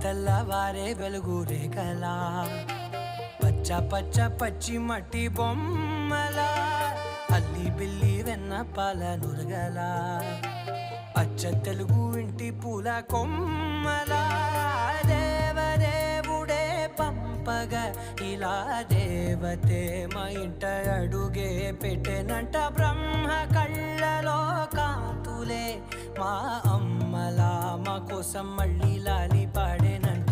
తెల్లవారే వెలుగు రేఖలా పచ్చ పచ్చ పచ్చి మట్టి బొమ్మలా అల్లి బిల్లి వెన్న పాల నురగలా అచ్చ తెలుగు ఇంటి పూల కొమ్మలా దేవదేవుడే పంపగా ఇలా దేవతే మా ఇంట అడుగే పెట్టెనంట బ్రహ్మ కళ్ళలో కాంతులే మా అమ్మలా మా కోసం మళ్ళీ లాలి పాడేనంట.